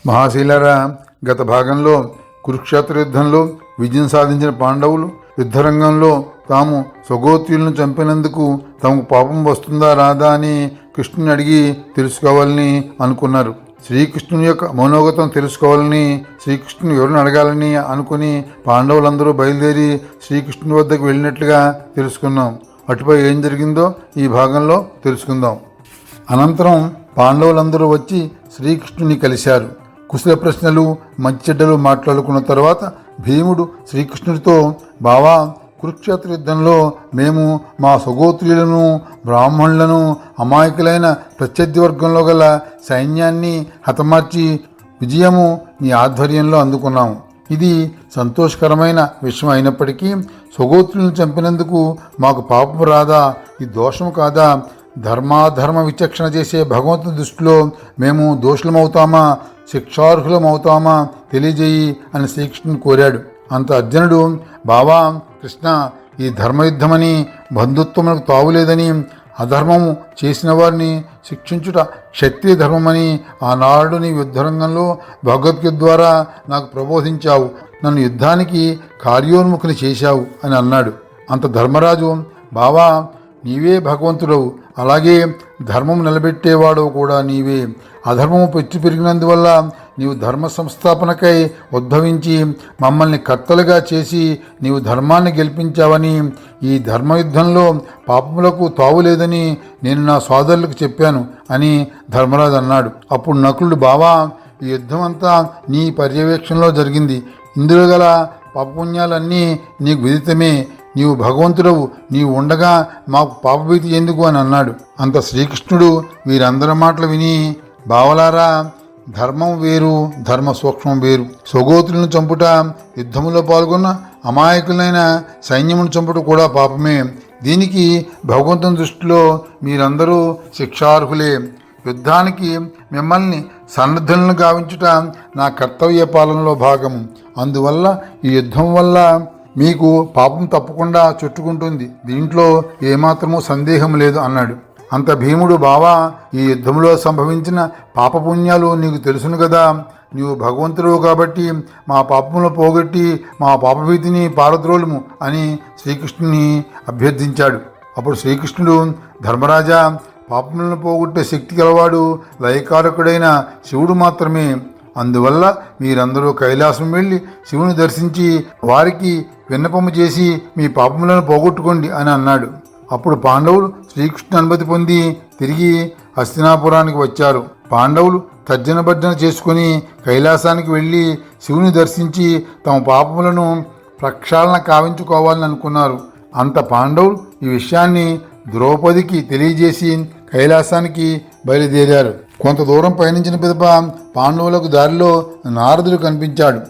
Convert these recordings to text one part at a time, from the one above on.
మహాశీలరా, గత భాగంలో కురుక్షేత్ర యుద్ధంలో విజయం సాధించిన పాండవులు యుద్ధరంగంలో తాము స్వగోత్రులను చంపినందుకు తమకు పాపం వస్తుందా రాదా అని కృష్ణుని అడిగి తెలుసుకోవాలని అనుకున్నారు. శ్రీకృష్ణుని యొక్క మనోగతం తెలుసుకోవాలని, శ్రీకృష్ణుని ఎవరిని అడగాలని అనుకుని పాండవులందరూ బయలుదేరి శ్రీకృష్ణుని వద్దకు వెళ్ళినట్లుగా తెలుసుకున్నాం. అటుపై ఏం జరిగిందో ఈ భాగంలో తెలుసుకుందాం. అనంతరం పాండవులందరూ వచ్చి శ్రీకృష్ణుని కలిశారు. కుశల ప్రశ్నలు మంచి చెడ్డలు మాట్లాడుకున్న తర్వాత భీముడు శ్రీకృష్ణుడితో, బావా, కురుక్షేత్ర యుద్ధంలో మేము మా స్వగోత్రీయులను, బ్రాహ్మణులను, అమాయకులైన ప్రత్యర్థి వర్గంలో గల సైన్యాన్ని హతమార్చి విజయము నీ ఆధ్వర్యంలో అందుకున్నాము. ఇది సంతోషకరమైన విషయం అయినప్పటికీ స్వగోత్రులను చంపినందుకు మాకు పాపం రాదా? ఇది దోషము కాదా? ధర్మాధర్మ విచక్షణ చేసే భగవంతుని దృష్టిలో మేము దోషులమవుతామా, శిక్షార్హులమవుతామా తెలియజేయి అని శ్రీకృష్ణుని కోరాడు. అంత అర్జునుడు, బావా కృష్ణ, ఈ ధర్మయుద్ధమని బంధుత్వములకు తావులేదని, అధర్మము చేసిన వారిని శిక్షించుట క్షత్రియ ధర్మమని ఆనాడు నీ యుద్ధరంగంలో భగవద్గీత ద్వారా నాకు ప్రబోధించావు. నన్ను యుద్ధానికి కార్యోన్ముఖుని చేశావు అని అన్నాడు. అంత ధర్మరాజు, బావా నీవే భగవంతుడవు, అలాగే ధర్మం నిలబెట్టేవాడవు కూడా నీవే. అధర్మము పెంచి పెరిగినందువల్ల నీవు ధర్మ సంస్థాపనకై ఉద్భవించి మమ్మల్ని కర్తలుగా చేసి నీవు ధర్మాన్ని గెలిపించావని, ఈ ధర్మయుద్ధంలో పాపములకు తావులేదని నేను నా సోదరులకు చెప్పాను అని ధర్మరాజు అన్నాడు. అప్పుడు నకులుడు, బావా ఈ యుద్ధం అంతా నీ పర్యవేక్షణలో జరిగింది. ఇందులో గల పాపపుణ్యాలన్నీ నీకు విదితమే. నీవు భగవంతుడవు, నీవు ఉండగా మాకు పాపభీతి ఎందుకు అని అన్నాడు. అంత శ్రీకృష్ణుడు వీరందరి మాటలు విని, బావలారా, ధర్మం వేరు, ధర్మ సూక్ష్మం వేరు. స్వగోత్రులను చంపుట, యుద్ధములో పాల్గొన్న అమాయకులైన సైన్యమును చంపుట కూడా పాపమే. దీనికి భగవంతుని దృష్టిలో మీరందరూ శిక్షార్హులే. యుద్ధానికి మిమ్మల్ని సన్నద్ధులను గావించుట నా కర్తవ్య పాలనలో భాగం. అందువల్ల ఈ యుద్ధం వల్ల మీకు పాపం తప్పకుండా చుట్టుకుంటుంది, దీంట్లో ఏమాత్రమూ సందేహం లేదు అన్నాడు. అంత భీముడు, బావా ఈ యుద్ధంలో సంభవించిన పాపపుణ్యాలు నీకు తెలుసును కదా. నీవు భగవంతుడు కాబట్టి మా పాపములను పోగొట్టి మా పాపభీతిని పారద్రోలుము అని శ్రీకృష్ణుని అభ్యర్థించాడు. అప్పుడు శ్రీకృష్ణుడు, ధర్మరాజా, పాపములను పోగొట్టే శక్తి గలవాడు లయకారకుడైన శివుడు మాత్రమే. అందువల్ల మీరందరూ కైలాసం వెళ్ళి శివుని దర్శించి వారికి విన్నపము చేసి మీ పాపములను పోగొట్టుకోండి అని అన్నాడు. అప్పుడు పాండవులు శ్రీకృష్ణ అనుమతి పొంది తిరిగి హస్తినాపురానికి వచ్చారు. పాండవులు తర్జన భర్జన చేసుకుని కైలాసానికి వెళ్ళి శివుని దర్శించి తమ పాపములను ప్రక్షాళన కావించుకోవాలని అనుకున్నారు. అంత పాండవులు ఈ విషయాన్ని ద్రౌపదికి తెలియజేసి కైలాసానికి బయలుదేరారు. కొంత దూరం పయనించిన పిదప పాండవులకు దారిలో నారదుడు కనిపించాడు.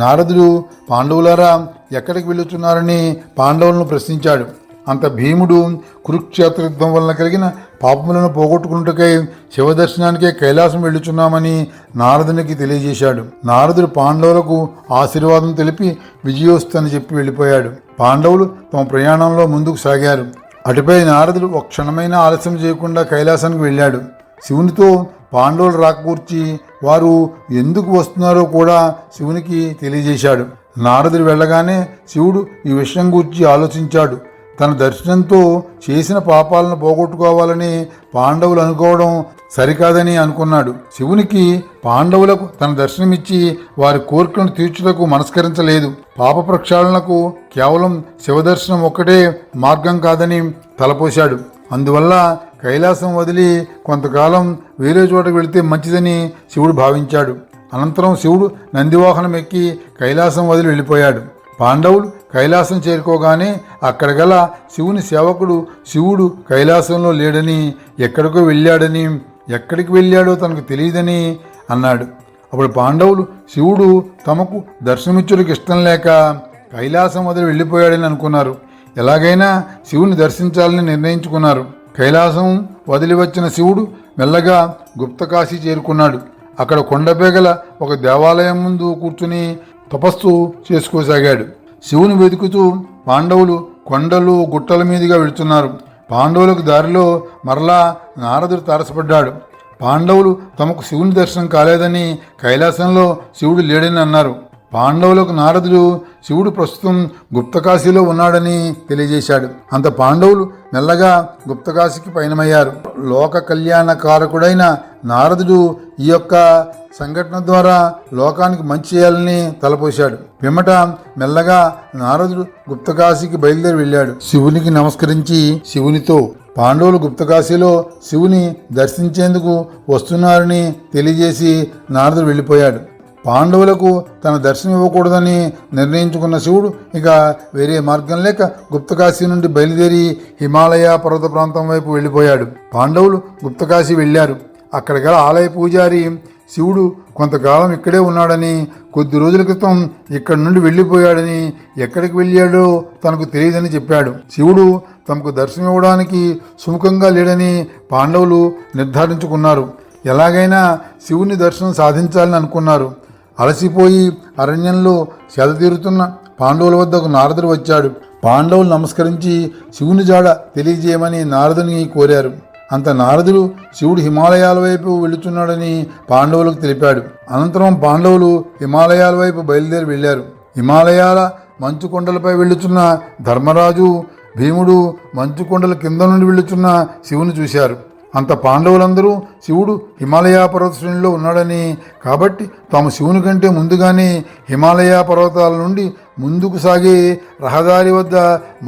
నారదుడు, పాండవులారా ఎక్కడికి వెళుతున్నారని పాండవులను ప్రశ్నించాడు. అంత భీముడు కురుక్షేత్ర యుద్ధం వలన కలిగిన పాపములను పోగొట్టుకున్నట్టుకై శివదర్శనానికే కైలాసం వెళ్ళుచున్నామని నారదునికి తెలియజేశాడు. నారదుడు పాండవులకు ఆశీర్వాదం తెలిపి విజయోస్తు అని చెప్పి వెళ్ళిపోయాడు. పాండవులు తమ ప్రయాణంలో ముందుకు సాగారు. అటుపై నారదుడు ఒక క్షణమైనా ఆలస్యం చేయకుండా కైలాసానికి వెళ్ళాడు. శివునితో పాండవులు రాకూర్చి వారు ఎందుకు వస్తున్నారో కూడా శివునికి తెలియజేశాడు. నారదుడు వెళ్ళగానే శివుడు ఈ విషయం గురించి ఆలోచించాడు. తన దర్శనంతో చేసిన పాపాలను పోగొట్టుకోవాలని పాండవులు అనుకోవడం సరికాదని అనుకున్నాడు. శివునికి పాండవులకు తన దర్శనమిచ్చి వారి కోరికలను తీర్చుటకు మనస్కరించలేదు. పాప ప్రక్షాళనకు కేవలం శివదర్శనం ఒక్కటే మార్గం కాదని తలపోశాడు. అందువల్ల కైలాసం వదిలి కొంతకాలం వేరే చోటకు వెళితే మంచిదని శివుడు భావించాడు. అనంతరం శివుడు నందివాహనం ఎక్కి కైలాసం వదిలి వెళ్ళిపోయాడు. పాండవులు కైలాసం చేరుకోగానే అక్కడ గల శివుని సేవకుడు శివుడు కైలాసంలో లేడని, ఎక్కడికో వెళ్ళాడని, ఎక్కడికి వెళ్ళాడో తనకు తెలియదని అన్నాడు. అప్పుడు పాండవులు శివుడు తమకు దర్శనమిచ్చుడికి ఇష్టం లేక కైలాసం వదిలి వెళ్ళిపోయాడని అనుకున్నారు. ఎలాగైనా శివుని దర్శించాలని నిర్ణయించుకున్నారు. కైలాసం వదిలి వచ్చిన శివుడు మెల్లగా గుప్తకాశీ చేరుకున్నాడు. అక్కడ కొండపై గల ఒక దేవాలయం ముందు కూర్చుని తపస్సు చేసుకోసాగాడు. శివుని వెతుకుతూ పాండవులు కొండలు గుట్టల మీదుగా వెళుతున్నారు. పాండవులకు దారిలో మరలా నారదుడు తారసపడ్డాడు. పాండవులు తమకు శివుని దర్శనం కాలేదని, కైలాసంలో శివుడు లేడని అన్నారు. పాండవులకు నారదుడు శివుడు ప్రస్తుతం గుప్తకాశీలో ఉన్నాడని తెలియజేశాడు. అంత పాండవులు మెల్లగా గుప్తకాశీకి పయనమయ్యారు. లోక కళ్యాణకారకుడైన నారదుడు ఈ యొక్క సంఘటన ద్వారా లోకానికి మంచి చేయాలని తలపోశాడు. పిమ్మట మెల్లగా నారదుడు గుప్తకాశీకి బయలుదేరి వెళ్ళాడు. శివునికి నమస్కరించి శివునితో పాండవులు గుప్తకాశీలో శివుని దర్శించేందుకు వస్తున్నారని తెలియజేసి నారదుడు వెళ్ళిపోయాడు. పాండవులకు తన దర్శనం ఇవ్వకూడదని నిర్ణయించుకున్న శివుడు ఇక వేరే మార్గం లేక గుప్తకాశీ నుండి బయలుదేరి హిమాలయ పర్వత ప్రాంతం వైపు వెళ్ళిపోయాడు. పాండవులు గుప్తకాశీ వెళ్ళారు. అక్కడ గల ఆలయ పూజారి శివుడు కొంతకాలం ఇక్కడే ఉన్నాడని, కొద్ది రోజుల క్రితం ఇక్కడి నుండి వెళ్ళిపోయాడని, ఎక్కడికి వెళ్ళాడో తనకు తెలియదని చెప్పాడు. శివుడు తమకు దర్శనం ఇవ్వడానికి సుముఖంగా లేడని పాండవులు నిర్ధారించుకున్నారు. ఎలాగైనా శివుని దర్శనం సాధించాలని అనుకున్నారు. అలసిపోయి అరణ్యంలో సేదతీరుతున్న పాండవుల వద్దకు నారదుడు వచ్చాడు. పాండవులు నమస్కరించి శివుని జాడ తెలియజేయమని నారదుని కోరారు. అంత నారదుడు శివుడు హిమాలయాల వైపు వెళుతున్నాడని పాండవులకు తెలిపాడు. అనంతరం పాండవులు హిమాలయాల వైపు బయలుదేరి వెళ్ళారు. హిమాలయాల మంచు కొండలపై వెళుతున్న ధర్మరాజు, భీముడు మంచు కొండల కింద నుండి వెళుతున్న శివుని చూశారు. అంత పాండవులందరూ శివుడు హిమాలయ పర్వత శ్రేణిలో ఉన్నాడని, కాబట్టి తాము శివుని కంటే ముందుగానే హిమాలయ పర్వతాల నుండి ముందుకు సాగే రహదారి వద్ద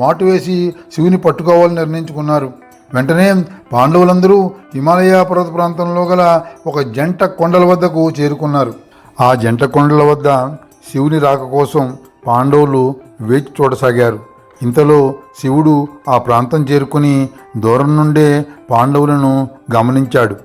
మాటు వేసి శివుని పట్టుకోవాలని నిర్ణయించుకున్నారు. వెంటనే పాండవులందరూ హిమాలయ పర్వత ప్రాంతంలో గల ఒక జంట కొండల వద్దకు చేరుకున్నారు. ఆ జంట కొండల వద్ద శివుని రాక కోసం పాండవులు వేచి చూడసాగారు. ఇంతలో శివుడు ఆ ప్రాంతం చేరుకుని దూరం నుండే పాండవులను గమనించాడు.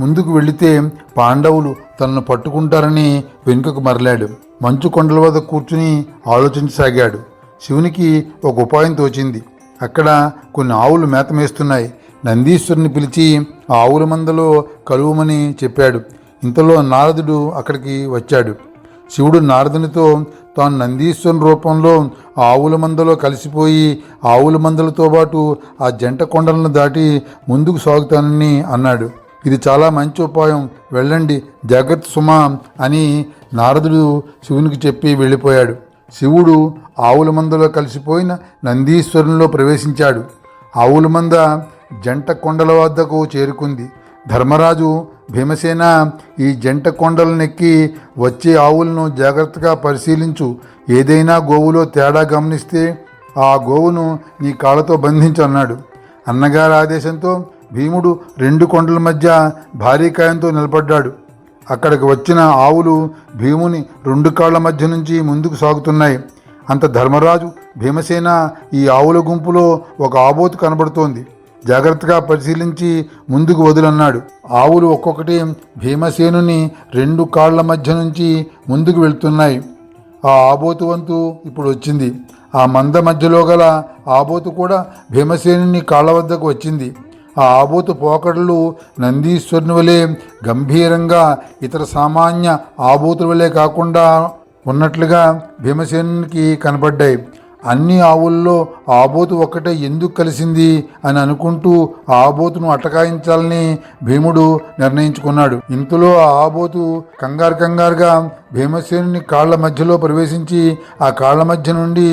ముందుకు వెళితే పాండవులు తనను పట్టుకుంటారని వెనుకకు మరలాడు. మంచు కొండల వద్ద కూర్చుని ఆలోచించసాగాడు. శివునికి ఒక ఉపాయం తోచింది. అక్కడ కొన్ని ఆవులు మేత మేస్తున్నాయి. నందీశ్వరుని పిలిచి ఆ ఆవుల మందలో కలువమని చెప్పాడు. ఇంతలో నారదుడు అక్కడికి వచ్చాడు. శివుడు నారదునితో తాను నందీశ్వరుని రూపంలో ఆవుల మందలో కలిసిపోయి ఆవుల మందలతో పాటు ఆ జంట కొండలను దాటి ముందుకు సాగుతానని అన్నాడు. ఇది చాలా మంచి ఉపాయం, వెళ్ళండి, జాగ్రత్త సుమా అని నారదుడు శివునికి చెప్పి వెళ్ళిపోయాడు. శివుడు ఆవుల మందలో కలిసిపోయిన నందీశ్వరునిలో ప్రవేశించాడు. ఆవుల మంద జంట కొండల వద్దకు చేరుకుంది. ధర్మరాజు, భీమసేన, ఈ జంట కొండలనెక్కి వచ్చే ఆవులను జాగ్రత్తగా పరిశీలించు. ఏదైనా గోవులో తేడా గమనిస్తే ఆ గోవును నీ కాళ్ళతో బంధించు అన్నాడు. అన్నగారి ఆదేశంతో భీముడు 2 కొండల మధ్య భారీ కాయంతో నిలబడ్డాడు. అక్కడికి వచ్చిన ఆవులు భీముని 2 కాళ్ల మధ్య నుంచి ముందుకు సాగుతున్నాయి. అంత ధర్మరాజు, భీమసేన, ఈ ఆవుల గుంపులో ఒక ఆబోతు కనబడుతోంది, జాగ్రత్తగా పరిశీలించి ముందుకు వదులన్నాడు. ఆవులు ఒక్కొక్కటి భీమసేనుని 2 కాళ్ల మధ్య నుంచి ముందుకు వెళ్తున్నాయి. ఆ ఆబోతు వంతు ఇప్పుడు వచ్చింది. ఆ మంద మధ్యలో గల ఆబోతు కూడా భీమసేనుని కాళ్ల వద్దకు వచ్చింది. ఆ ఆబోతు పోకడలు నందీశ్వరుని వలె గంభీరంగా, ఇతర సామాన్య ఆబోతుల వలె కాకుండా ఉన్నట్లుగా భీమసేనునికి కనబడ్డాయి. అన్ని ఆవుల్లో ఆబోతు ఒక్కటే ఎందుకు కలిసింది అని అనుకుంటూ ఆ ఆబోతును అటకాయించాలని భీముడు నిర్ణయించుకున్నాడు. ఇంతలో ఆ ఆబోతు కంగారుగా భీమసేనుని కాళ్ల మధ్యలో ప్రవేశించి ఆ కాళ్ల మధ్య నుండి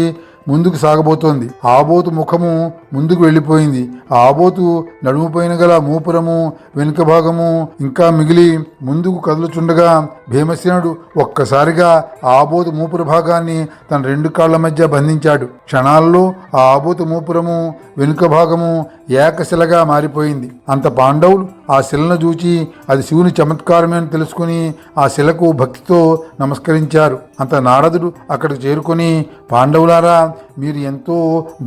ముందుకు సాగబోతోంది. ఆబోతు ముఖము ముందుకు వెళ్ళిపోయింది. ఆబోతు నడుముపైన గల మూపురము, వెనుక భాగము ఇంకా మిగిలి ముందుకు కదులుచుండగా భీమసేనుడు ఒక్కసారిగా ఆబోతు మూపుర భాగాన్ని తన 2 కాళ్ల మధ్య బంధించాడు. క్షణాల్లో ఆ ఆబోతు మూపురము, వెనుక భాగము ఏకశిలగా మారిపోయింది. అంత పాండవులు ఆ శిలను చూచి అది శివుని చమత్కారమే అని తెలుసుకుని ఆ శిలకు భక్తితో నమస్కరించారు. అంత నారదుడు అక్కడికి చేరుకొని, పాండవులారా, మీరు ఎంతో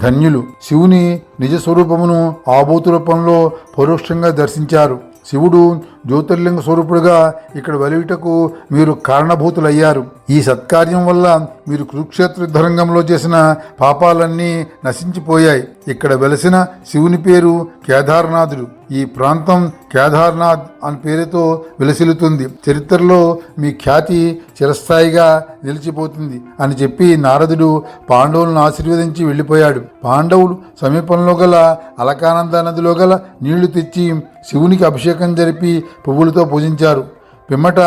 ధన్యులు. శివుని నిజ స్వరూపమును ఆబోతు రూపంలో పరోక్షంగా దర్శించారు. శివుడు జ్యోతిర్లింగ స్వరూపుడుగా ఇక్కడ వెలుగుటకు మీరు కారణభూతులయ్యారు. ఈ సత్కార్యం వల్ల మీరు కురుక్షేత్ర యుద్ధరంగంలో చేసిన పాపాలన్నీ నశించిపోయాయి. ఇక్కడ వెలసిన శివుని పేరు కేదార్నాథుడు. ఈ ప్రాంతం కేదార్నాథ్ అని పేరుతో విలసిల్లుతుంది. చరిత్రలో మీ ఖ్యాతి చిరస్థాయిగా నిలిచిపోతుంది అని చెప్పి నారదుడు పాండవులను ఆశీర్వదించి వెళ్ళిపోయాడు. పాండవులు సమీపంలో గల అలకానంద నదిలో గల నీళ్లు తెచ్చి శివునికి అభిషేకం జరిపి పువ్వులతో పూజించారు. పిమ్మట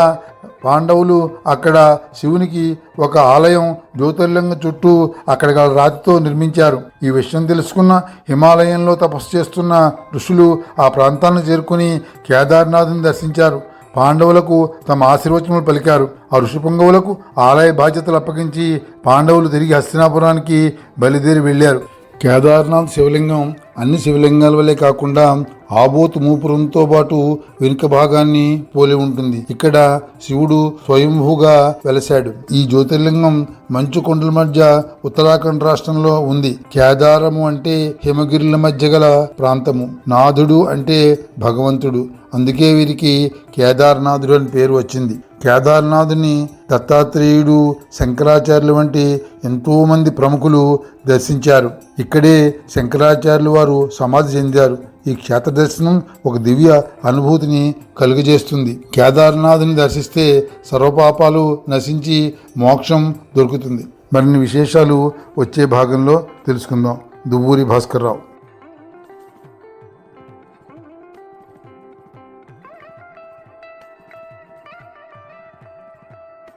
పాండవులు అక్కడ శివునికి ఒక ఆలయం జ్యోతిర్లింగం చుట్టూ అక్కడ గల రాతితో నిర్మించారు. ఈ విషయం తెలుసుకున్న హిమాలయంలో తపస్సు చేస్తున్న ఋషులు ఆ ప్రాంతాన్ని చేరుకుని కేదార్నాథ్ని దర్శించారు. పాండవులకు తమ ఆశీర్వచనములు పలికారు. ఆ ఋషిపుంగవులకు ఆలయ బాధ్యతలు అప్పగించి పాండవులు తిరిగి హస్తినాపురానికి బయలుదేరి వెళ్ళారు. కేదార్నాథ్ శివలింగం అన్ని శివలింగాల వల్లే కాకుండా ఆబోతు మూపురంతో పాటు వెనుక భాగాన్ని పోలి ఉంటుంది. ఇక్కడ శివుడు స్వయంభూగా వెలశాడు. ఈ జ్యోతిర్లింగం మంచు కొండల మధ్య ఉత్తరాఖండ్ రాష్ట్రంలో ఉంది. కేదారము అంటే హిమగిరుల మధ్య గల ప్రాంతము, నాథుడు అంటే భగవంతుడు. అందుకే వీరికి కేదార్నాథుడు అని పేరు వచ్చింది. కేదార్నాథుని దత్తాత్రేయుడు, శంకరాచార్యులు వంటి ఎంతో మంది ప్రముఖులు దర్శించారు. ఇక్కడే శంకరాచార్యులు వారు సమాధి చెందారు. ఈ క్షేత్ర దర్శనం ఒక దివ్య అనుభూతిని కలుగజేస్తుంది. కేదార్నాథుని దర్శిస్తే సర్వపాపాలు నశించి మోక్షం దొరుకుతుంది. మరిన్ని విశేషాలు వచ్చే భాగంలో తెలుసుకుందాం. దువ్వూరి భాస్కర్రావు.